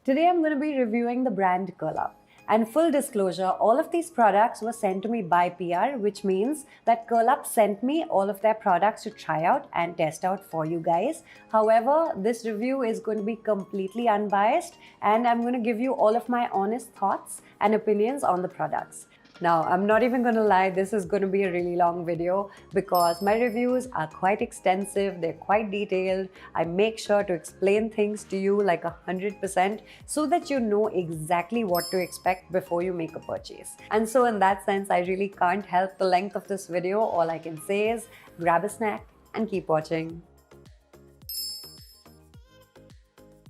Today I'm going to be reviewing the brand Curlup. And full disclosure, all of these products were sent to me by PR, which means that Curlup sent me all of their products to try out and test out for you guys. However, this review is going to be completely unbiased and I'm going to give you all of my honest thoughts and opinions on the products. Now, I'm not even going to lie, this is going to be a really long video because my reviews are quite extensive, they're quite detailed. I make sure to explain things to you like 100% so that you know exactly what to expect before you make a purchase. And so in that sense, I really can't help the length of this video. All I can say is grab a snack and keep watching.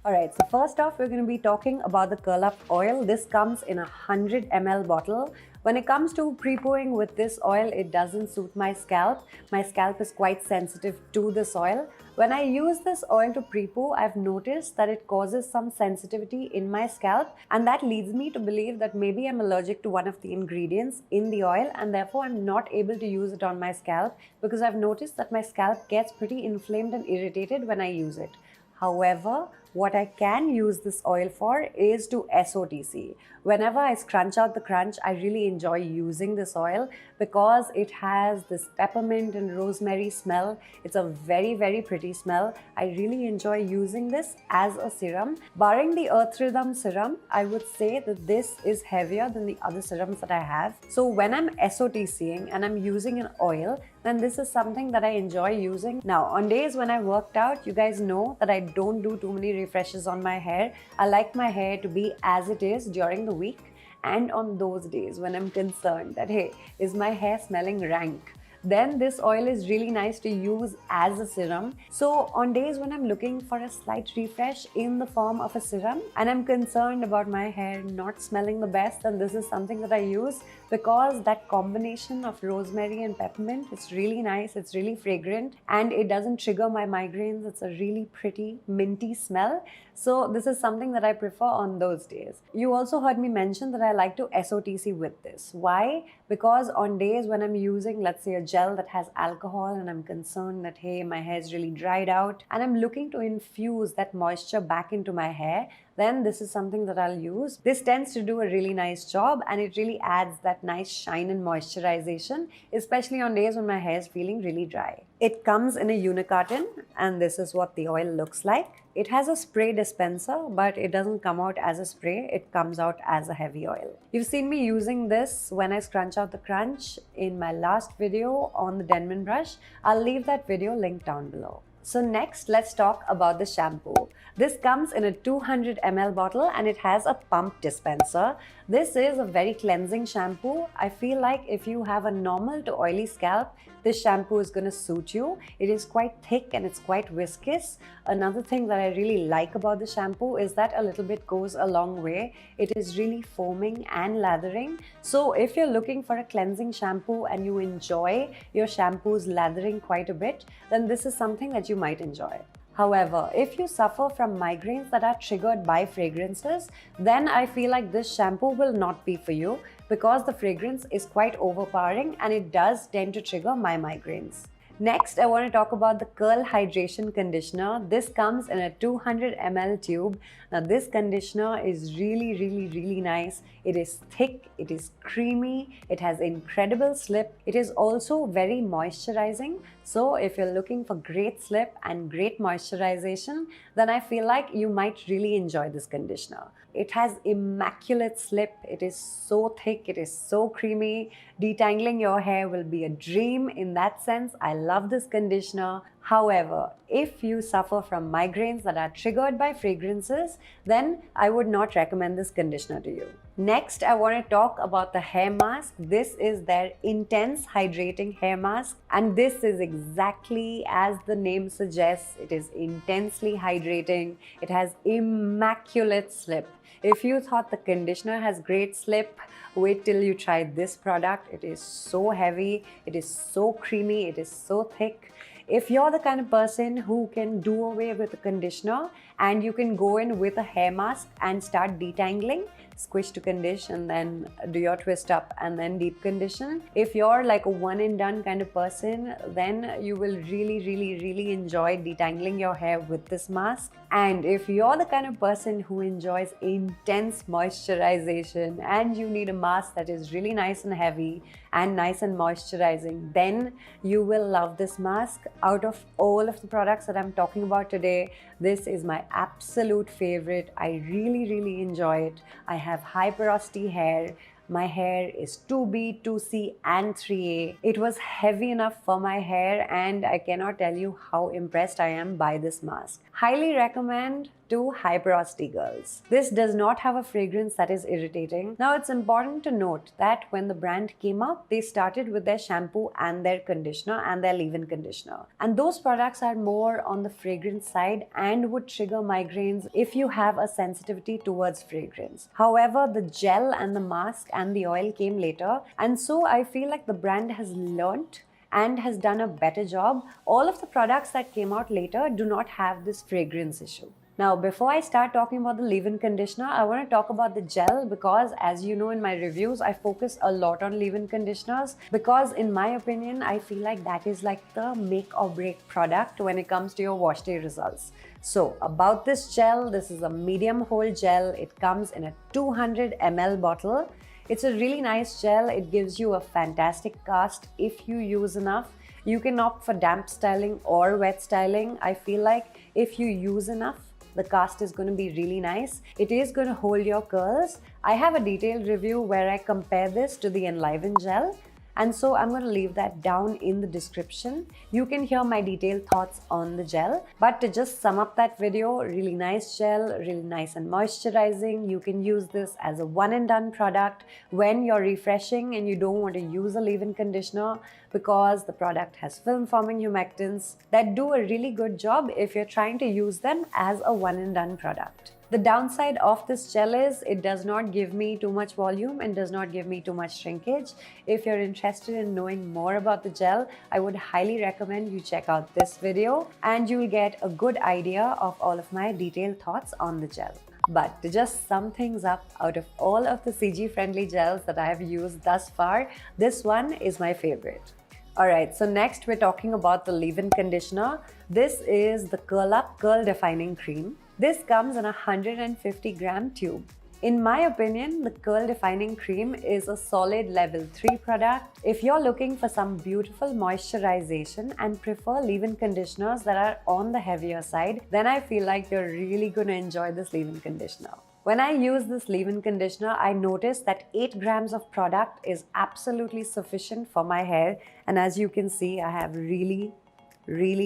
Alright, so first off, we're going to be talking about the Curlup oil. This comes in a 100 ml bottle. When it comes to pre-pooing with this oil, it doesn't suit my scalp. My scalp is quite sensitive to this oil. When I use this oil to pre-poo, I've noticed that it causes some sensitivity in my scalp, and that leads me to believe that maybe I'm allergic to one of the ingredients in the oil and therefore I'm not able to use it on my scalp because I've noticed that my scalp gets pretty inflamed and irritated when I use it. However, what I can use this oil for is to SOTC. Whenever I scrunch out the crunch, I really enjoy using this oil because it has this peppermint and rosemary smell. It's a very, very pretty smell. I really enjoy using this as a serum. Barring the Earth Rhythm serum, I would say that this is heavier than the other serums that I have. So when I'm SOTCing and I'm using an oil, then this is something that I enjoy using. Now, on days when I worked out, you guys know that I don't do too many refreshes on my hair. I like my hair to be as it is during the week. And on those days when I'm concerned that, hey, is my hair smelling rank? Then this oil is really nice to use as a serum. So on days when I'm looking for a slight refresh in the form of a serum and I'm concerned about my hair not smelling the best, then this is something that I use because that combination of rosemary and peppermint, it's really nice, it's really fragrant and it doesn't trigger my migraines. It's a really pretty minty smell. So this is something that I prefer on those days. You also heard me mention that I like to SOTC with this. Why? Because on days when I'm using, let's say, a gel that has alcohol and I'm concerned that, hey, my hair is really dried out and I'm looking to infuse that moisture back into my hair, then this is something that I'll use. This tends to do a really nice job and it really adds that nice shine and moisturization, especially on days when my hair is feeling really dry. It comes in a unicarton and this is what the oil looks like. It has a spray dispenser, but it doesn't come out as a spray. It comes out as a heavy oil. You've seen me using this when I scrunch out the crunch in my last video on the Denman brush. I'll leave that video linked down below. So next, let's talk about the shampoo. This comes in a 200 ml bottle and it has a pump dispenser. This is a very cleansing shampoo. I feel like if you have a normal to oily scalp, this shampoo is going to suit you. It is quite thick and it's quite viscous. Another thing that I really like about the shampoo is that a little bit goes a long way. It is really foaming and lathering. So if you're looking for a cleansing shampoo and you enjoy your shampoos lathering quite a bit, then this is something that you might enjoy. However, if you suffer from migraines that are triggered by fragrances, then I feel like this shampoo will not be for you because the fragrance is quite overpowering and it does tend to trigger my migraines. Next, I want to talk about the Curl Hydration Conditioner. This comes in a 200 ml tube. Now, this conditioner is really nice. It is thick, it is creamy, it has incredible slip. It is also very moisturizing. So, if you're looking for great slip and great moisturization, then I feel like you might really enjoy this conditioner. It has immaculate slip. It is so thick, it is so creamy. Detangling your hair will be a dream in that sense. I love this conditioner. However, if you suffer from migraines that are triggered by fragrances, then I would not recommend this conditioner to you. Next, I want to talk about the hair mask. This is their intense hydrating hair mask and this is exactly as the name suggests. It is intensely hydrating. It has immaculate slip. If you thought the conditioner has great slip, wait till you try this product. It is so heavy, it is so creamy, it is so thick. If you're the kind of person who can do away with a conditioner and you can go in with a hair mask and start detangling, squish to condition, and then do your twist up and then deep condition. If you're like a one and done kind of person, then you will really enjoy detangling your hair with this mask. And if you're the kind of person who enjoys intense moisturization and you need a mask that is really nice and heavy and nice and moisturizing, then you will love this mask. Out of all of the products that I'm talking about today, this is my absolute favorite. I really enjoy it. I have high porosity hair. My hair is 2B, 2C and 3A. It was heavy enough for my hair and I cannot tell you how impressed I am by this mask. Highly recommend to high porosity girls. This does not have a fragrance that is irritating. Now it's important to note that when the brand came up, they started with their shampoo and their conditioner and their leave-in conditioner. And those products are more on the fragrance side and would trigger migraines if you have a sensitivity towards fragrance. However, the gel and the mask and the oil came later, and so I feel like the brand has learnt and has done a better job. All of the products that came out later do not have this fragrance issue. Now, before I start talking about the leave-in conditioner, I want to talk about the gel because, as you know, in my reviews, I focus a lot on leave-in conditioners because, in my opinion, I feel like that is like the make or break product when it comes to your wash day results. So, about this gel, this is a medium hold gel. It comes in a 200 ml bottle. It's a really nice gel. It gives you a fantastic cast if you use enough. You can opt for damp styling or wet styling. I feel like if you use enough, the cast is going to be really nice. It is going to hold your curls. I have a detailed review where I compare this to the Enliven gel. And so I'm going to leave that down in the description. You can hear my detailed thoughts on the gel. But to just sum up that video, really nice gel, really nice and moisturizing. You can use this as a one and done product when you're refreshing and you don't want to use a leave-in conditioner because the product has film forming humectants that do a really good job if you're trying to use them as a one and done product. The downside of this gel is it does not give me too much volume and does not give me too much shrinkage. If you're interested in knowing more about the gel, I would highly recommend you check out this video and you'll get a good idea of all of my detailed thoughts on the gel. But to just sum things up, out of all of the CG friendly gels that I have used thus far, this one is my favorite. Alright, so next we're talking about the leave-in conditioner. This is the Curl Up Curl Defining Cream. This comes in a 150 gram tube. In my opinion, the Curl Defining Cream is a solid level 3 product. If you're looking for some beautiful moisturization and prefer leave-in conditioners that are on the heavier side, then I feel like you're really going to enjoy this leave-in conditioner. When I use this leave-in conditioner, I noticed that 8 grams of product is absolutely sufficient for my hair. And as you can see, I have really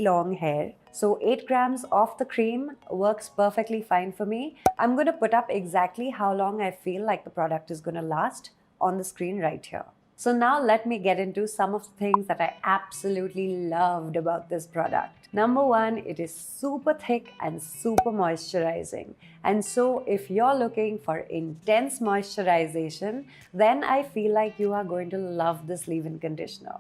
long hair. So 8 grams of the cream works perfectly fine for me. I'm going to put up exactly how long I feel like the product is going to last on the screen right here. So now let me get into some of the things that I absolutely loved about this product. Number one, it is super thick and super moisturizing. And so if you're looking for intense moisturization, then I feel like you are going to love this leave-in conditioner.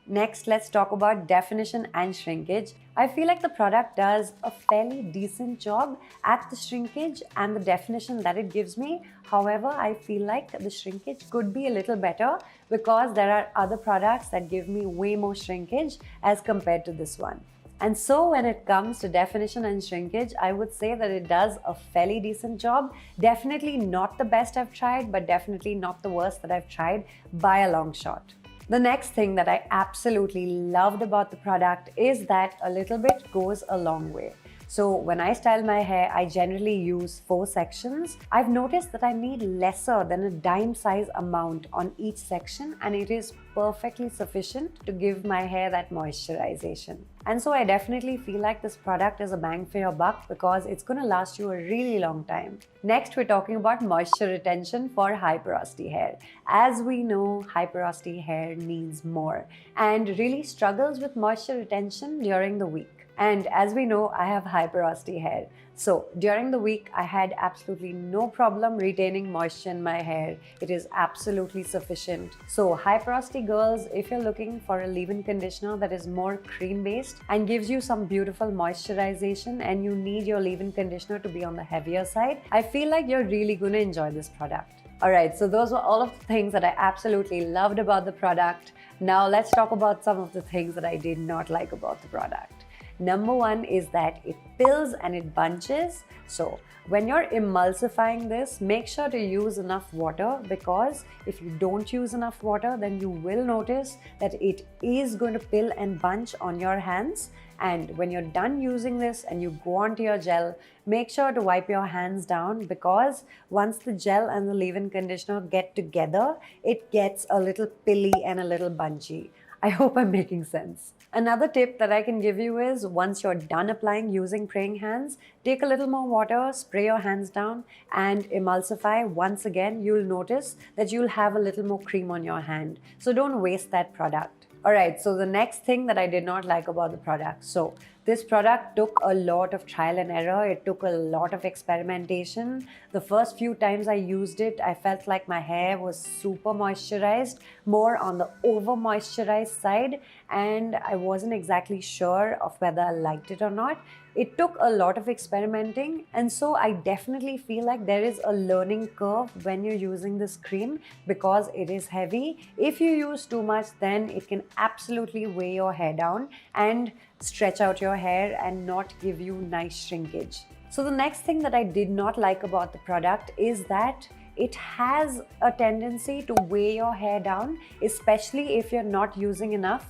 Next, let's talk about definition and shrinkage. I feel like the product does a fairly decent job at the shrinkage and the definition that it gives me. However, I feel like the shrinkage could be a little better because there are other products that give me way more shrinkage as compared to this one. And so when it comes to definition and shrinkage, I would say that it does a fairly decent job. Definitely not the best I've tried, but definitely not the worst that I've tried by a long shot. The next thing that I absolutely loved about the product is that a little bit goes a long way. So when I style my hair, I generally use 4 sections. I've noticed that I need lesser than a dime size amount on each section, and it is perfectly sufficient to give my hair that moisturization. And so I definitely feel like this product is a bang for your buck because it's going to last you a really long time. Next, we're talking about moisture retention for high porosity hair. As we know, high porosity hair needs more and really struggles with moisture retention during the week. And as we know, I have high porosity hair. So during the week, I had absolutely no problem retaining moisture in my hair. It is absolutely sufficient. So high porosity girls, if you're looking for a leave-in conditioner that is more cream based and gives you some beautiful moisturization, and you need your leave-in conditioner to be on the heavier side, I feel like you're really going to enjoy this product. Alright, so those were all of the things that I absolutely loved about the product. Now let's talk about some of the things that I did not like about the product. Number one is that it pills and it bunches. So when you're emulsifying this, make sure to use enough water, because if you don't use enough water, then you will notice that it is going to pill and bunch on your hands. And when you're done using this and you go onto your gel, make sure to wipe your hands down, because once the gel and the leave-in conditioner get together, it gets a little pilly and a little bunchy. I hope I'm making sense. Another tip that I can give you is, once you're done applying using praying hands, take a little more water, spray your hands down and emulsify. Once again, you'll notice that you'll have a little more cream on your hand. So don't waste that product. Alright, so the next thing that I did not like about the product. So this product took a lot of trial and error. It took a lot of experimentation. The first few times I used it, I felt like my hair was super moisturized, more on the over moisturized side, and I wasn't exactly sure of whether I liked it or not. It took a lot of experimenting, and so I definitely feel like there is a learning curve when you're using this cream, because it is heavy. If you use too much, then it can absolutely weigh your hair down and stretch out your hair and not give you nice shrinkage. So the next thing that I did not like about the product is that it has a tendency to weigh your hair down, especially if you're not using enough.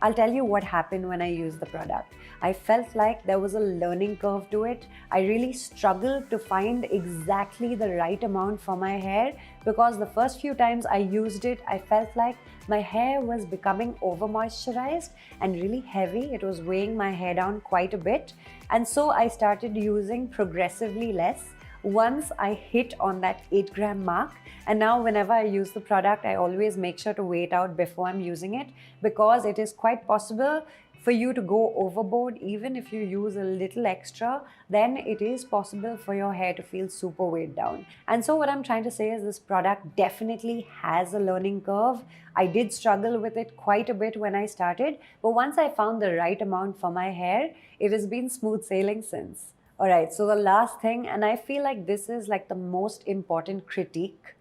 I'll tell you what happened when I used the product. I felt like there was a learning curve to it. I really struggled to find exactly the right amount for my hair, because the first few times I used it, I felt like my hair was becoming over moisturized and really heavy. It was weighing my hair down quite a bit. And so I started using progressively less once I hit on that 8-gram mark. And now whenever I use the product, I always make sure to weigh it out before I'm using it, because it is quite possible for you to go overboard. Even if you use a little extra, then it is possible for your hair to feel super weighed down. And so what I'm trying to say is, this product definitely has a learning curve. I did struggle with it quite a bit when I started, but once I found the right amount for my hair, it has been smooth sailing since. Alright, so the last thing, and I feel like this is like the most important critique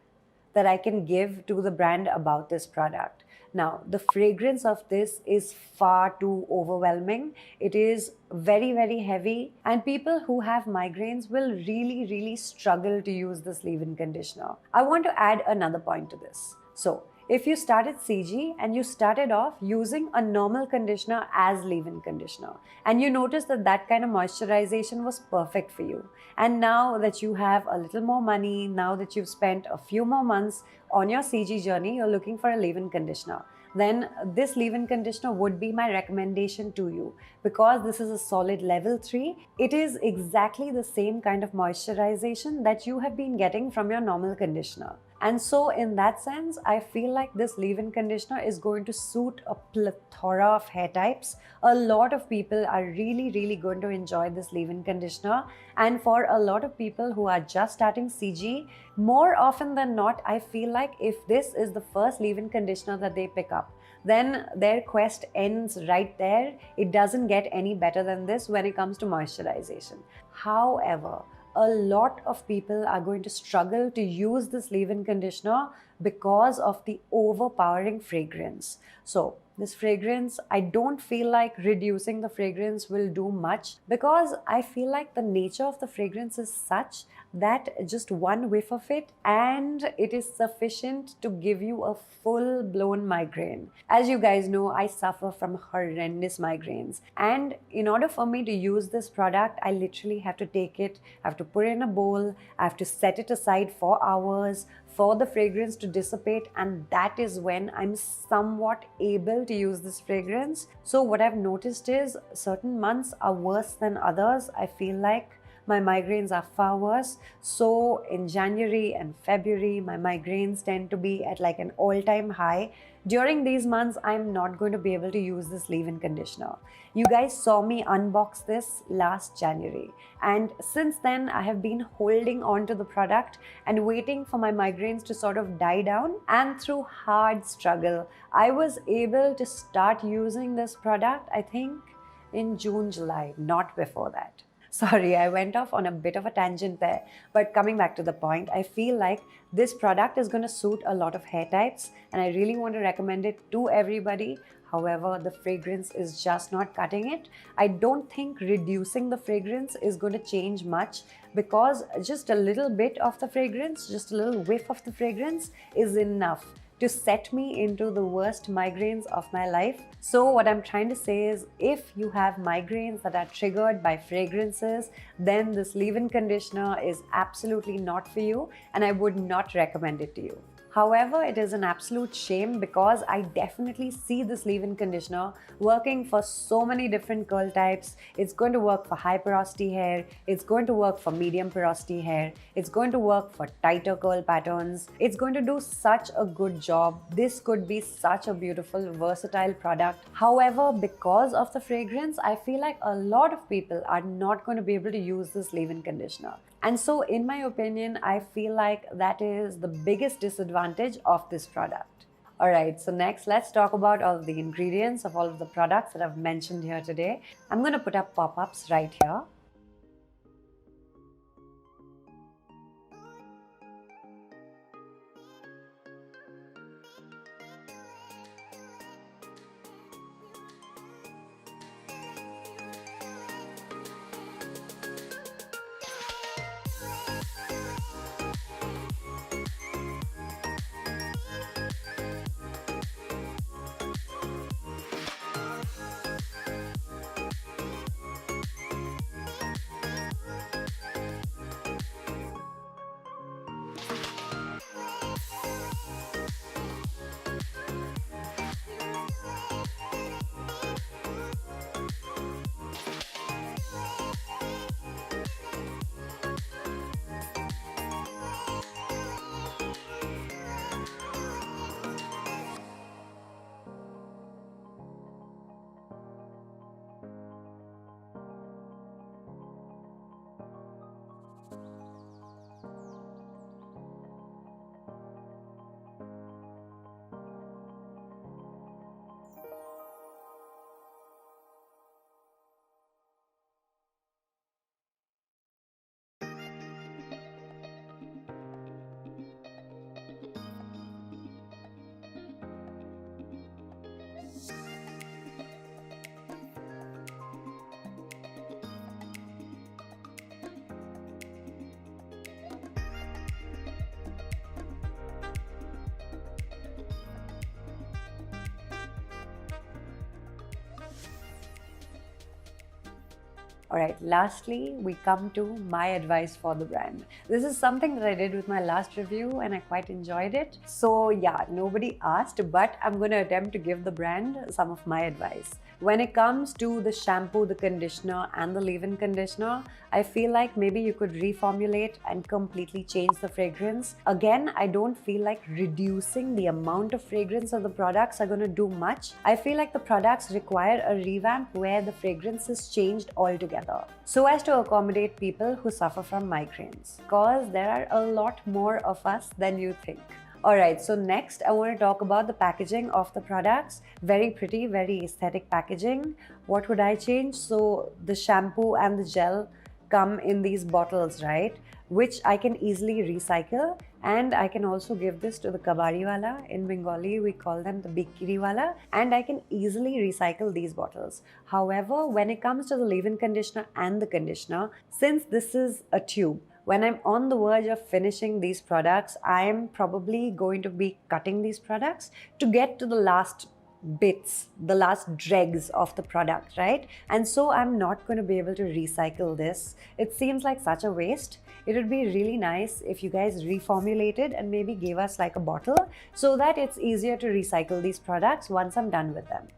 that I can give to the brand about this product. Now, the fragrance of this is far too overwhelming. It is very, very heavy, and people who have migraines will really, really struggle to use this leave-in conditioner. I want to add another point to this. So, if you started CG and you started off using a normal conditioner as leave-in conditioner, and you noticed that that kind of moisturization was perfect for you, and now that you have a little more money, now that you've spent a few more months on your CG journey, you're looking for a leave-in conditioner, then this leave-in conditioner would be my recommendation to you, because this is a solid level 3. It is exactly the same kind of moisturization that you have been getting from your normal conditioner. And so in that sense, I feel like this leave-in conditioner is going to suit a plethora of hair types. A lot of people are really, really going to enjoy this leave-in conditioner. And for a lot of people who are just starting CG, more often than not, I feel like if this is the first leave-in conditioner that they pick up, then their quest ends right there. It doesn't get any better than this when it comes to moisturization. However, a lot of people are going to struggle to use this leave-in conditioner because of the overpowering fragrance. So this fragrance, I don't feel like reducing the fragrance will do much, because I feel like the nature of the fragrance is such that just one whiff of it and it is sufficient to give you a full-blown migraine. As you guys know, I suffer from horrendous migraines, and in order for me to use this product, I literally have to take it, I have to put it in a bowl, I have to set it aside for hours for the fragrance to dissipate, and that is when I'm somewhat able to use this fragrance. So what I've noticed is certain months are worse than others. I feel like my migraines are far worse. So in January and February, my migraines tend to be at like an all-time high. During these months, I'm not going to be able to use this leave-in conditioner. You guys saw me unbox this last January, and since then I have been holding on to the product and waiting for my migraines to sort of die down. And through hard struggle, I was able to start using this product, I think, in June, July, not before that. Sorry, I went off on a bit of a tangent there, but coming back to the point, I feel like this product is going to suit a lot of hair types and I really want to recommend it to everybody. However, the fragrance is just not cutting it. I don't think reducing the fragrance is going to change much, because just a little bit of the fragrance, just a little whiff of the fragrance is enough to set me into the worst migraines of my life. So what I'm trying to say is, if you have migraines that are triggered by fragrances, then this leave-in conditioner is absolutely not for you, and I would not recommend it to you. However, it is an absolute shame, because I definitely see this leave-in conditioner working for so many different curl types. It's going to work for high porosity hair, it's going to work for medium porosity hair, it's going to work for tighter curl patterns. It's going to do such a good job. This could be such a beautiful, versatile product. However, because of the fragrance, I feel like a lot of people are not going to be able to use this leave-in conditioner. And so, in my opinion, I feel like that is the biggest disadvantage of this product. Alright, so next let's talk about all of the ingredients of all of the products that I've mentioned here today. I'm going to put up pop-ups right here. Alright, lastly, we come to my advice for the brand. This is something that I did with my last review and I quite enjoyed it. So yeah, nobody asked, but I'm going to attempt to give the brand some of my advice. When it comes to the shampoo, the conditioner and the leave-in conditioner, I feel like maybe you could reformulate and completely change the fragrance. Again, I don't feel like reducing the amount of fragrance of the products are going to do much. I feel like the products require a revamp where the fragrance is changed altogether, so as to accommodate people who suffer from migraines, because there are a lot more of us than you think. Alright, so next I want to talk about the packaging of the products. Very pretty, very aesthetic packaging. What would I change? So the shampoo and the gel come in these bottles, right? Which I can easily recycle, and I can also give this to the kabari wala. In Bengali, we call them the bikiri wala, and I can easily recycle these bottles. However, when it comes to the leave-in conditioner and the conditioner, since this is a tube, when I'm on the verge of finishing these products, I am probably going to be cutting these products to get to the last bits, the last dregs of the product, right? And so I'm not going to be able to recycle this. It seems like such a waste. It would be really nice if you guys reformulated and maybe gave us like a bottle so that it's easier to recycle these products once I'm done with them.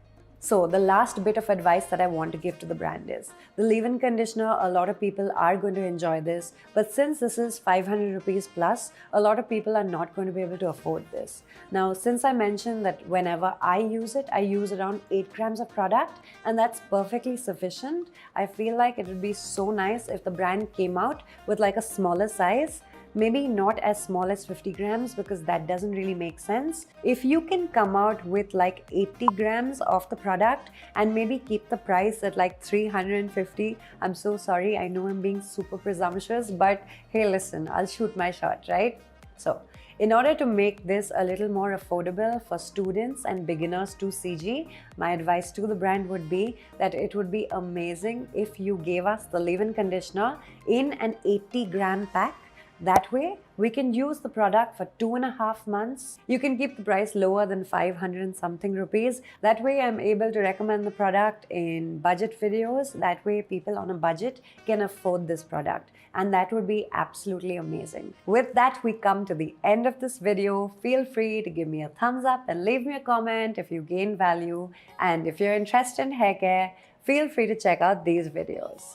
So, the last bit of advice that I want to give to the brand is the leave-in conditioner. A lot of people are going to enjoy this, but since this is 500 rupees plus, a lot of people are not going to be able to afford this. Now, since I mentioned that whenever I use it, I use around 8 grams of product, and that's perfectly sufficient. I feel like it would be so nice if the brand came out with like a smaller size. Maybe not as small as 50 grams because that doesn't really make sense. If you can come out with like 80 grams of the product and maybe keep the price at like 350, I'm so sorry, I know I'm being super presumptuous, but hey, listen, I'll shoot my shot, right? So, in order to make this a little more affordable for students and beginners to CG, my advice to the brand would be that it would be amazing if you gave us the leave-in conditioner in an 80-gram pack. That way, we can use the product for 2.5 months. You can keep the price lower than 500 and something rupees. That way, I'm able to recommend the product in budget videos. That way, people on a budget can afford this product. And that would be absolutely amazing. With that, we come to the end of this video. Feel free to give me a thumbs up and leave me a comment if you gain value. And if you're interested in hair care, feel free to check out these videos.